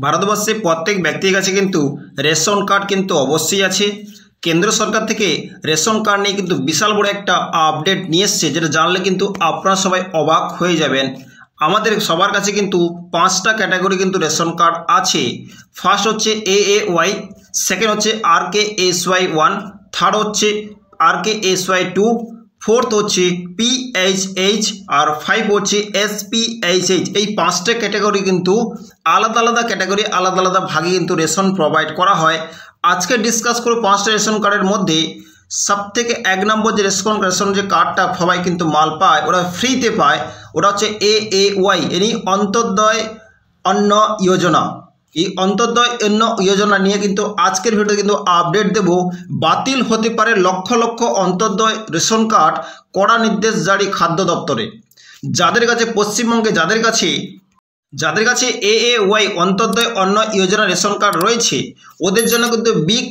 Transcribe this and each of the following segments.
ভারতবর্ষে প্রত্যেক ব্যক্তির কাছে কিন্তু রেশন কার্ড কিন্তু অবশ্যই আছে। কেন্দ্র সরকার থেকে রেশন কার্ড নিয়ে কিন্তু বিশাল বড় একটা আপডেট নিয়ে এসছে, যেটা জানলে কিন্তু আপনারা সবাই অবাক হয়ে যাবেন। আমাদের সবার কাছে কিন্তু 5টা ক্যাটাগরি কিন্তু রেশন কার্ড আছে। ফার্স্ট হচ্ছে AAY, সেকেন্ড হচ্ছে RKSY1, থার্ড হচ্ছে RKSY2, ফোর্থ হচ্ছে PHH, আর 5 হচ্ছে SPHH। এই 5টা ক্যাটাগরি কিন্তু আলাদা আলাদা ক্যাটাগরি, আলাদা আলাদা ভাগে কিন্তু রেশন প্রোভাইড করা হয়। আজকে ডিসকাস করব 5টা রেশন কার্ডের মধ্যে সবথেকে 1 নম্বর যে রেশন যে কার্ডটা সবাই কিন্তু মাল পায়, ওরা ফ্রিতে পায়, ওটা হচ্ছে AAY, এনি অন্তোদয় অন্ন যোজনা। এই অন্তোদয় অন্ন যোজনা নিয়ে কিন্তু আজকের ভিডিওতে কিন্তু আপডেট দেব। বাতিল হতে পারে লক্ষ লক্ষ অন্তোদয় রেশন কার্ড, কড়া নির্দেশ জারি খাদ্য দপ্তরে। যাদের কাছে পশ্চিমবঙ্গে যাদের কাছে AAY অন্তোদয় অন্ন যোজনা রেশন কার্ড রয়েছে, ওদের জন্য কিন্তু বিগ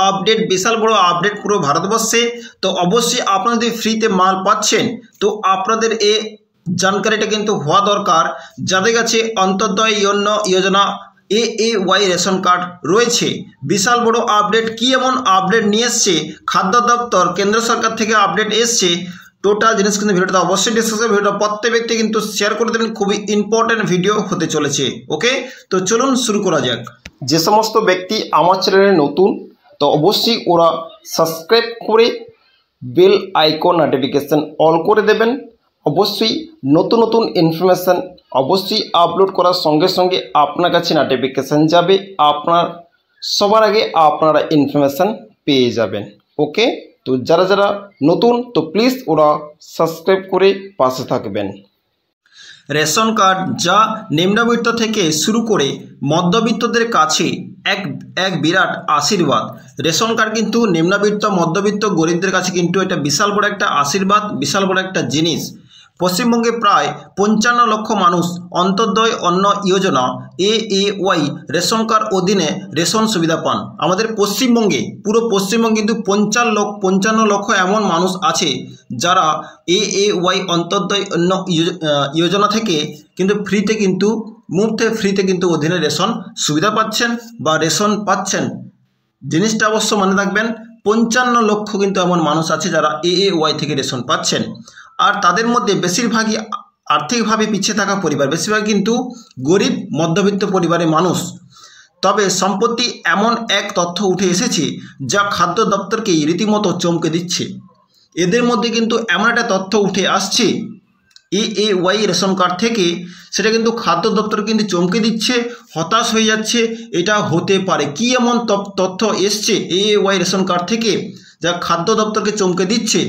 আপডেট, বিশাল বড় আপডেট পুরো ভারতবর্ষে। তো অবশ্যই আপনারা যদি ফ্রিতে মাল পাচ্ছেন, তো আপনাদের এই জানকারিটা কিন্তু হওয়া দরকার। যাদের কাছে অন্তোদয় অন্ন যোজনা AAY রেশন কার্ড রয়েছে, বিশাল বড় আপডেট। কি এমন আপডেট নিয়ে এসছে খাদ্য দপ্তর, কেন্দ্র সরকার থেকে আপডেট এসছে, টোটাল জিনিস কিন্তু ভিডিওটা অবশ্যই ডিসকাস করবে। ভিডিওটা প্রত্যেক ব্যক্তি কিন্তু শেয়ার করে দেবেন, খুবই ইম্পর্টেন্ট ভিডিও হতে চলেছে। ওকে, তো চলুন শুরু করা যাক। যে সমস্ত ব্যক্তি আমার চ্যানেলে নতুন, তো অবশ্যই ওরা সাবস্ক্রাইব করে বেল আইকন নোটিফিকেশান অল করে দেবেন। অবশ্যই নতুন নতুন ইনফরমেশান অবশ্যই আপলোড করার সঙ্গে সঙ্গে আপনার কাছে নোটিফিকেশান যাবে, আপনার সবার আগে আপনারা ইনফরমেশান পেয়ে যাবেন। ওকে, তো যারা যারা নতুন, তো প্লিজ ওরা সাবস্ক্রাইব করে পাশে থাকবেন। রেশন কার্ড যা নিম্নবিত্ত থেকে শুরু করে মধ্যবিত্তদের কাছে এক বিরাট আশীর্বাদ। রেশন কার্ড কিন্তু নিম্নবিত্ত, মধ্যবিত্ত, গরিবদের কাছে কিন্তু এটা বিশাল বড় একটা আশীর্বাদ, বিশাল বড় একটা জিনিস। পশ্চিমবঙ্গে প্রায় 55 লক্ষ মানুষ অন্তোদয় অন্ন যোজনা AAY রেশন কার্ড অধীনে রেশন সুবিধা পান। আমাদের পশ্চিমবঙ্গে, পুরো পশ্চিমবঙ্গে কিন্তু 55 লক্ষ এমন মানুষ আছে যারা AAY অন্তোদয় অন্ন যোজনা থেকে কিন্তু ফ্রিতে কিন্তু অধীনে রেশন সুবিধা পাচ্ছেন বা রেশন পাচ্ছেন। জিনিসটা অবশ্য মনে রাখবেন, 55 লক্ষ কিন্তু এমন মানুষ আছে যারা AAY থেকে রেশন পাচ্ছেন। আর তাদের মধ্যে বেশিরভাগই আর্থিকভাবে পিছিয়ে থাকা পরিবার, বেশিরভাগ কিন্তু গরিব মধ্যবিত্ত পরিবারের মানুষ। তবে সম্প্রতি এমন এক তথ্য উঠে এসেছে যা খাদ্য দপ্তরকে রীতিমতো চমকে দিচ্ছে। এদের মধ্যে কিন্তু এমন একটা তথ্য উঠে আসছে AAY রেশন কার্ড থেকে, সেটা কিন্তু খাদ্য দপ্তর কিন্তু চমকে দিচ্ছে, হতাশ হয়ে যাচ্ছে। এটা হতে পারে কি এমন তথ্য এসছে AAY রেশন কার্ড থেকে যা খাদ্য দপ্তরকে চমকে দিচ্ছে,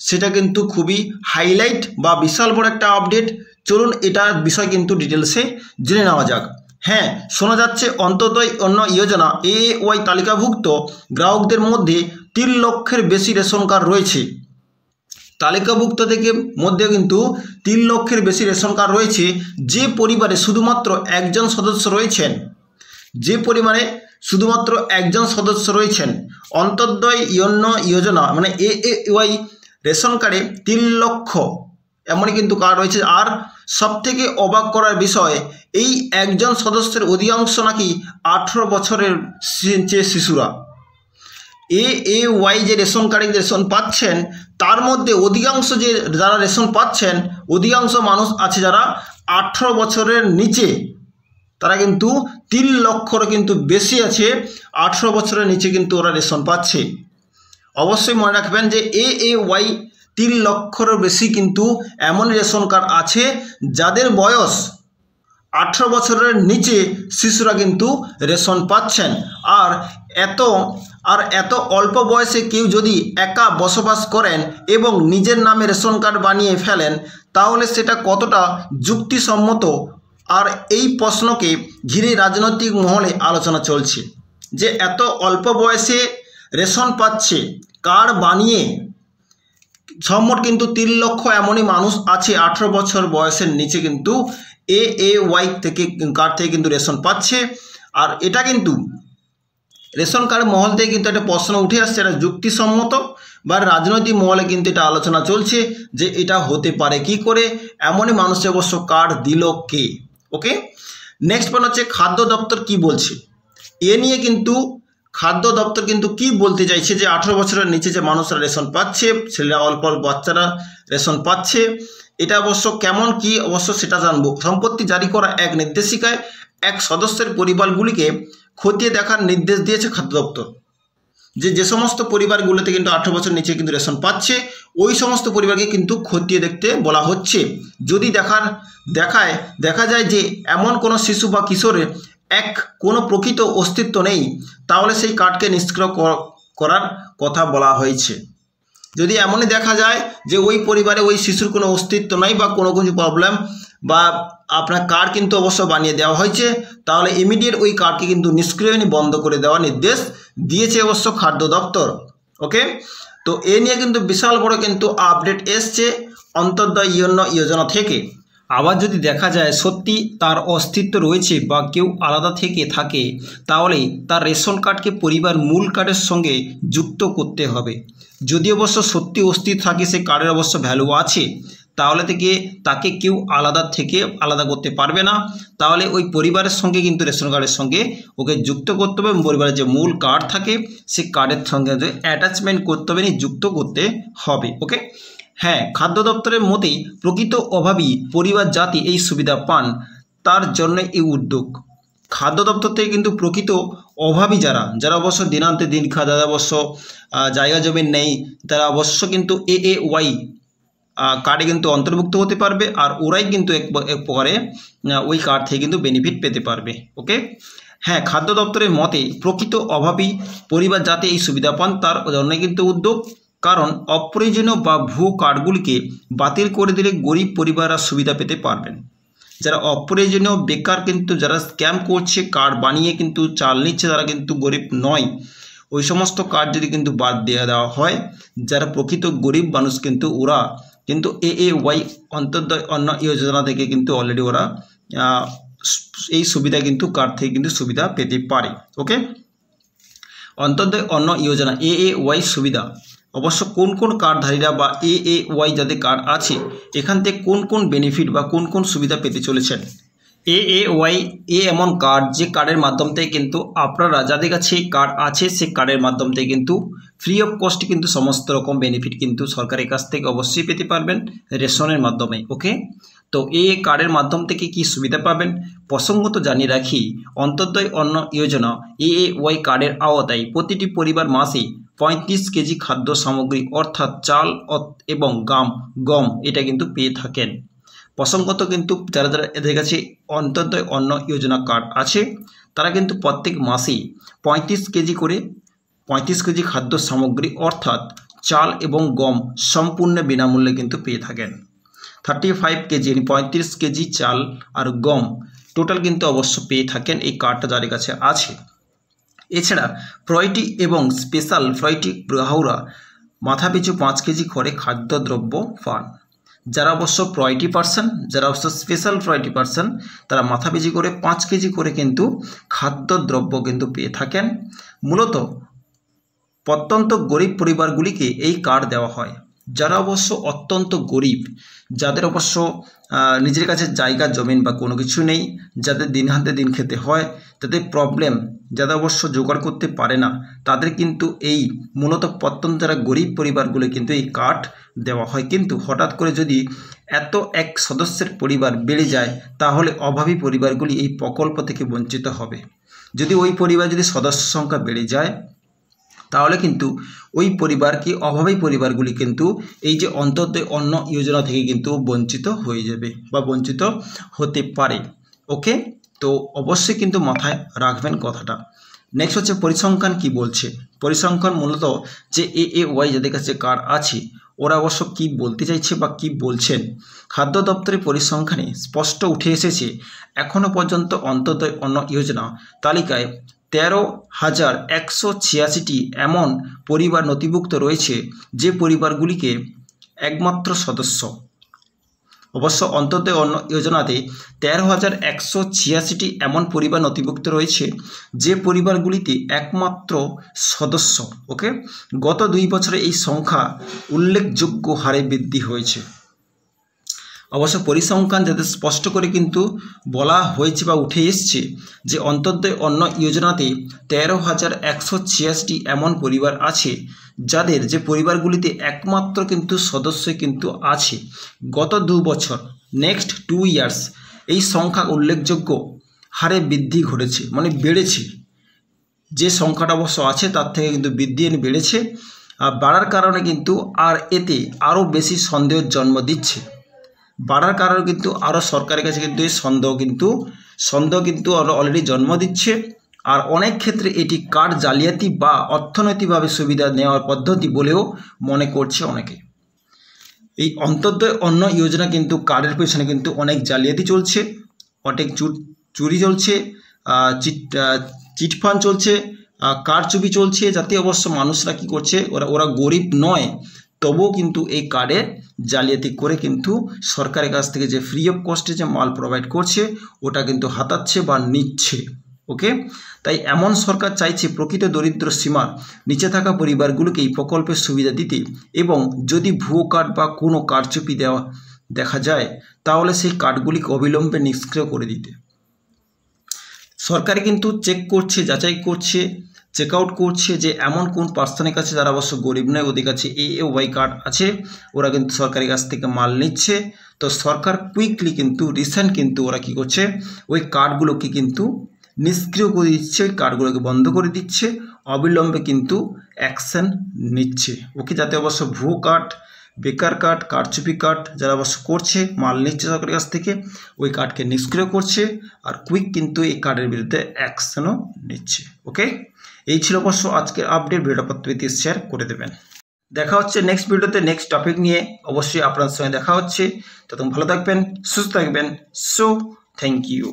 সেটা কিন্তু খুবই হাইলাইট বা বিশাল বড় একটা আপডেট। চলুন এটার বিষয় কিন্তু ডিটেলসে জেনে নেওয়া যাক। হ্যাঁ, শোনা যাচ্ছে অন্তোদয় অন্ন যোজনা AAY তালিকাভুক্ত গ্রাহকদের মধ্যে 3 লক্ষের বেশি রেশন কার্ড রয়েছে। তালিকাভুক্ত থেকে মধ্যে কিন্তু 3 লক্ষের বেশি রেশন কার্ড রয়েছে। যে পরিবারে শুধুমাত্র একজন সদস্য রয়েছেন, অন্তোদয় অন্ন যোজনা মানে AAY রেশন কার্ডে 3 লক্ষ এমনই কিন্তু কার্ড রয়েছে। আর সবথেকে অবাক করার বিষয়, এই একজন সদস্যের অধিকাংশ নাকি 18 বছরের চেয়ে শিশুরা। AAY যে রেশন কার্ডে রেশন পাচ্ছেন, তার মধ্যে অধিকাংশ যারা রেশন পাচ্ছেন, অধিকাংশ মানুষ আছে যারা 18 বছরের নিচে। তারা কিন্তু 3 লক্ষর কিন্তু বেশি আছে, 18 বছরের নিচে কিন্তু ওরা রেশন পাচ্ছে। অবশ্যই মনে রাখবেন যে AAY 3 লক্ষেরও বেশি কিন্তু এমন রেশন কার্ড আছে যাদের বয়স 18 বছরের নিচে শিশুরা কিন্তু রেশন পাচ্ছেন। আর এত অল্প বয়সে কেউ যদি একা বসবাস করেন এবং নিজের নামে রেশন কার্ড বানিয়ে ফেলেন, তাহলে সেটা কতটা যুক্তিসম্মত। আর এই প্রশ্নকে ঘিরে রাজনৈতিক মহলে আলোচনা চলছে যে এত অল্প বয়সে রেশন পাচ্ছে কার্ড বানিয়ে। সম্মত কিন্তু 3 লক্ষ এমনই মানুষ আছে 18 বছর বয়সের নিচে কিন্তু AAY কার্ড থেকে কিন্তু রেশন পাচ্ছে। আর এটা কিন্তু রেশন কার্ড মহল থেকে কিন্তু একটা প্রশ্ন উঠে আসছে, এটা যুক্তিসম্মত বা রাজনৈতিক মহলে কিন্তু এটা আলোচনা চলছে যে এটা হতে পারে কি করে, এমনই মানুষের অবশ্য কার্ড দিল কে। ওকে, নেক্সট পয়েন্ট হচ্ছে খাদ্য দপ্তর কি বলছে। এ নিয়ে কিন্তু খাদ্য দপ্তর কিন্তু কি বলতে চাইছে যে 18 বছরের নিচে যে মানুষরা রেশন পাচ্ছে, ছেলেরা অল্প অল্প বাচ্চারা রেশন পাচ্ছে, এটা অবশ্য কেমন কি অবশ্য সেটা জানবো। সম্প্রতি জারি করা এক নির্দেশিকায় এক সদস্যের পরিবারগুলিকে খতিয়ে দেখার নির্দেশ দিয়েছে খাদ্য দপ্তর, যে সমস্ত পরিবারগুলোতে কিন্তু 18 বছর নিচে কিন্তু রেশন পাচ্ছে ওই সমস্ত পরিবারকে কিন্তু খতিয়ে দেখতে বলা হচ্ছে। যদি দেখা যায় যে এমন কোনো শিশু বা কিশোরের কোনো প্রকৃত অস্তিত্ব নেই, তাহলে সেই কার্ডকে নিষ্ক্রিয় করার কথা বলা হয়েছে। যদি এমনই দেখা যায় যে ওই পরিবারে ওই শিশুর কোনো অস্তিত্ব নাই বা কোনো কিছু প্রবলেম বা আপনার কার্ড কিন্তু অবশ্য বানিয়ে দেওয়া হয়েছে, তাহলে ইমিডিয়েট ওই কার্ডকে কিন্তু নিষ্ক্রিয় বন্ধ করে দেওয়ার নির্দেশ দিয়েছে অবশ্য খাদ্য দপ্তর। ওকে, তো এ নিয়ে কিন্তু বিশাল বড় কিন্তু আপডেট এসছে অন্তর্দয় যোজনা থেকে। আবার যদি দেখা যায় সত্যি তার অস্তিত্ব রয়েছে বা কেউ আলাদা থেকে থাকে, তাহলে তার রেশন কার্ডকে পরিবার মূল কার্ডের সঙ্গে যুক্ত করতে হবে। যদি অবশ্য সত্যি অস্তিত্ব থাকে, সে কার্ডের অবশ্য ভ্যালু আছে, তাহলে তাকে কেউ আলাদা করতে পারবে না। তাহলে ওই পরিবারের সঙ্গে কিন্তু রেশন কার্ডের সঙ্গে ওকে যুক্ত করতে হবে এবং পরিবারের যে মূল কার্ড থাকে সেই কার্ডের সঙ্গে অ্যাটাচমেন্ট করতে হবে, যুক্ত করতে হবে। ওকে, হ্যাঁ, খাদ্য দপ্তরের মতেই প্রকৃত অভাবী পরিবার যাতে এই সুবিধা পান তার জন্য এই উদ্যোগ। খাদ্য দপ্তর থেকে কিন্তু প্রকৃত অভাবী যারা অবশ্য দিনান্তে দিন খাওয়া, যারা অবশ্য জায়গা জমি নেই, তারা অবশ্য কিন্তু AAY কার্ডে কিন্তু অন্তর্ভুক্ত হতে পারবে, আর ওরাই কিন্তু এক প্রকারে ওই কার্ড থেকে কিন্তু বেনিফিট পেতে পারবে। ওকে, হ্যাঁ, খাদ্য দপ্তরের মতে প্রকৃত অভাবী পরিবার যাতে এই সুবিধা পান তার জন্য কিন্তু উদ্যোগ। কারণ অপ্রয়োজনীয় বা ভুয়ো কার্ডগুলিকে বাতিল করে দিলে গরিব পরিবাররা সুবিধা পেতে পারবেন। যারা অপ্রয়োজনীয় বেকার কিন্তু যারা স্ক্যাম করছে, কার্ড বানিয়ে কিন্তু চাল নিচ্ছে, তারা কিন্তু গরিব নয়। ওই সমস্ত কার্ড যদি কিন্তু বাদ দিয়ে দেওয়া হয়, যারা প্রকৃত গরিব মানুষ কিন্তু ওরা কিন্তু AAY অন্তর্দয় যোজনা থেকে কিন্তু অলরেডি ওরা এই সুবিধা কিন্তু কার্ড থেকে কিন্তু সুবিধা পেতে পারে। ওকে, অন্তর্দয় যোজনা AAY সুবিধা অবশ্য কোন কোন কার্ডধারীরা বা AAY যাদের কার্ড আছে এখান থেকে কোন কোন বেনিফিট বা কোন কোন সুবিধা পেতে চলেছেন। AAY এমন কার্ড যে কার্ডের মাধ্যম থেকে কিন্তু আপনারা যাদের কাছে কার্ড আছে সেই কার্ডের মাধ্যম থেকে কিন্তু ফ্রি অফ কস্ট কিন্তু সমস্ত রকম বেনিফিট কিন্তু সরকারের কাছ থেকে অবশ্যই পেতে পারবেন রেশনের মাধ্যমে। ওকে, তো এই কার্ডের মাধ্যম থেকে কি সুবিধা পাবেন প্রসঙ্গত জানিয়ে রাখি, অন্তর্দয় যোজনা AAY কার্ডের আওতায় প্রতিটি পরিবার মাসে 35 কেজি খাদ্য সামগ্রী অর্থাৎ চাল এবং গম এটা কিন্তু পেয়ে থাকেন। প্রসঙ্গত কিন্তু যারা এদের কাছে অন্তর্দয় যোজনা কার্ড আছে তারা কিন্তু প্রত্যেক মাসে 35 কেজি খাদ্য সামগ্রী অর্থাৎ চাল এবং গম সম্পূর্ণ বিনামূল্যে কিন্তু পেয়ে থাকেন। 35 কেজি 35 কেজি চাল আর গম টোটাল কিন্তু অবশ্য পেয়ে থাকেন এই কার্ডটা যাদের কাছে আছে। এছাড়া প্রায়োরিটি এবং স্পেশাল প্রায়োরিটি গ্রাহকরা মাথাপিছু 5 কেজি করে খাদ্যদ্রব্য পান। যারা অবশ্য প্রায়োরিটি পার্সন, যারা অবশ্য স্পেশাল প্রায়োরিটি পার্সন, তারা মাথাপিছু করে 5 কেজি করে কিন্তু খাদ্যদ্রব্য কিন্তু পেয়ে থাকেন। মূলত অত্যন্ত গরিব পরিবারগুলিকে এই কার্ড দেওয়া হয়। যারা অবশ্য অত্যন্ত গরিব, যাদের অবশ্য নিজের কাছে জায়গা জমিন বা কোনো কিছু নেই, যাদের দিন হাতে দিন খেতে হয়, তাদের প্রবলেম, যারা অবশ্য জোগাড় করতে পারে না, তাদের কিন্তু এই মূলত প্রত্যন্ত যারা গরিব পরিবারগুলো কিন্তু এই কার্ড দেওয়া হয়। কিন্তু হঠাৎ করে যদি এক সদস্যের পরিবার বেড়ে যায়, তাহলে অভাবী পরিবারগুলি এই প্রকল্প থেকে বঞ্চিত হবে। যদি ওই পরিবার যদি সদস্য সংখ্যা বেড়ে যায়, তাহলে কিন্তু ওই পরিবারকে অভাবী পরিবারগুলি কিন্তু এই যে অন্তর্দয় যোজনা থেকে কিন্তু বঞ্চিত হয়ে যাবে বা বঞ্চিত হতে পারে। ওকে, তো অবশ্যই কিন্তু মাথায় রাখবেন কথাটা। নেক্সট হচ্ছে পরিসংখ্যান কি বলছে। পরিসংখ্যান মূলত যে AAY যাদের কাছে কার্ড আছে ওরা অবশ্য কি বলতে চাইছে বা কি বলছেন। খাদ্য দপ্তরের পরিসংখ্যানে স্পষ্ট উঠে এসেছে এখনও পর্যন্ত অন্তর্দয় যোজনা তালিকায় 13,186টি এমন পরিবার নথিভুক্ত রয়েছে যে পরিবারগুলিকে একমাত্র সদস্য। অবশ্য অন্তর্দয় যোজনাতে 13,186টি এমন পরিবার নথিভুক্ত রয়েছে যে পরিবারগুলিতে একমাত্র সদস্য। ওকে, গত 2 বছরে এই সংখ্যা উল্লেখযোগ্য হারে বৃদ্ধি হয়েছে। অবশ্য পরিসংখ্যান যাতে স্পষ্ট করে কিন্তু বলা হয়েছে বা উঠে এসছে যে অন্তর্দয় অন্ন যোজনাতে 13,186 এমন পরিবার আছে যাদের যে পরিবারগুলিতে একমাত্র কিন্তু সদস্য কিন্তু আছে। গত 2 বছর নেক্সট 2 ইয়ার্স এই সংখ্যা উল্লেখযোগ্য হারে বৃদ্ধি ঘটেছে, মানে বেড়েছে। যে সংখ্যাটা অবশ্য আছে তার থেকে কিন্তু বৃদ্ধি বেড়েছে। আর বাড়ার কারণে কিন্তু আর এতে আরও বেশি সন্দেহের জন্ম দিচ্ছে। বাড়ার কারণে কিন্তু আরও সরকারের কাছে কিন্তু এই সন্দেহ কিন্তু অলরেডি জন্ম দিচ্ছে। আর অনেক ক্ষেত্রে এটি কার্ড জালিয়াতি বা অর্থনৈতিকভাবে সুবিধা নেওয়ার পদ্ধতি বলেও মনে করছে অনেকে। এই অন্তর্দয় অন্ন যোজনা কিন্তু কার্ডের পেছনে কিন্তু অনেক জালিয়াতি চলছে, অনেক চুরি চলছে, চিটফান্ড চলছে, কারচুপি চলছে, যাতে অবশ্য মানুষরা কি করছে, ওরা গরিব নয় তবুও কিন্তু এই কার্ডে জালিয়াতি করে কিন্তু সরকারের কাছ থেকে যে ফ্রি অফ কস্টে যে মাল প্রোভাইড করছে ওটা কিন্তু হাতাচ্ছে বা নিচ্ছে। ওকে, তাই এমন সরকার চাইছে প্রকৃত দরিদ্র সীমার নিচে থাকা পরিবারগুলোকে এই প্রকল্পের সুবিধা দিতে, এবং যদি ভুয়ো কার্ড বা কোনো কারচুপি দেখা যায় তাহলে সেই কার্ডগুলিকে অবিলম্বে নিষ্ক্রিয় করে দিতে। সরকার কিন্তু চেক করছে, যাচাই করছে, চেক আউট করছে যে এমন কোন পার্সনের কাছে যারা অবশ্য গরিব নয়, ওদের কাছে AAY কার্ড আছে, ওরা কিন্তু সরকারের কাছ থেকে মাল নিচ্ছে। তো সরকার কুইকলি কিন্তু রিসেন্ট কিন্তু ওরা কি করছে, ওই কার্ডগুলোকে কিন্তু নিষ্ক্রিয় করে দিচ্ছে, ওই কার্ডগুলোকে বন্ধ করে দিচ্ছে, অবিলম্বে কিন্তু অ্যাকশন নিচ্ছে। ওকে, যাতে অবশ্য ভুয়ো কার্ড, বেকার কার্ড, কারচুপি কার্ড যারা অবশ্য করছে, মাল নিচ্ছে সরকারের কাছ থেকে, ওই কার্ডকে নিষ্ক্রিয় করছে, আর কুইক কিন্তু এই কার্ডের বিরুদ্ধে অ্যাকশনও নিচ্ছে। ওকে, এই ছিল অবশ্য আজকের আপডেট। ভিডিওটা প্রত্যেকে শেয়ার করে দেবেন। দেখা হচ্ছে নেক্সট ভিডিওতে নেক্সট টপিক নিয়ে, অবশ্যই আপনার সঙ্গে দেখা হচ্ছে। ততক্ষণ ভালো থাকবেন, সুস্থ থাকবেন। So thank you.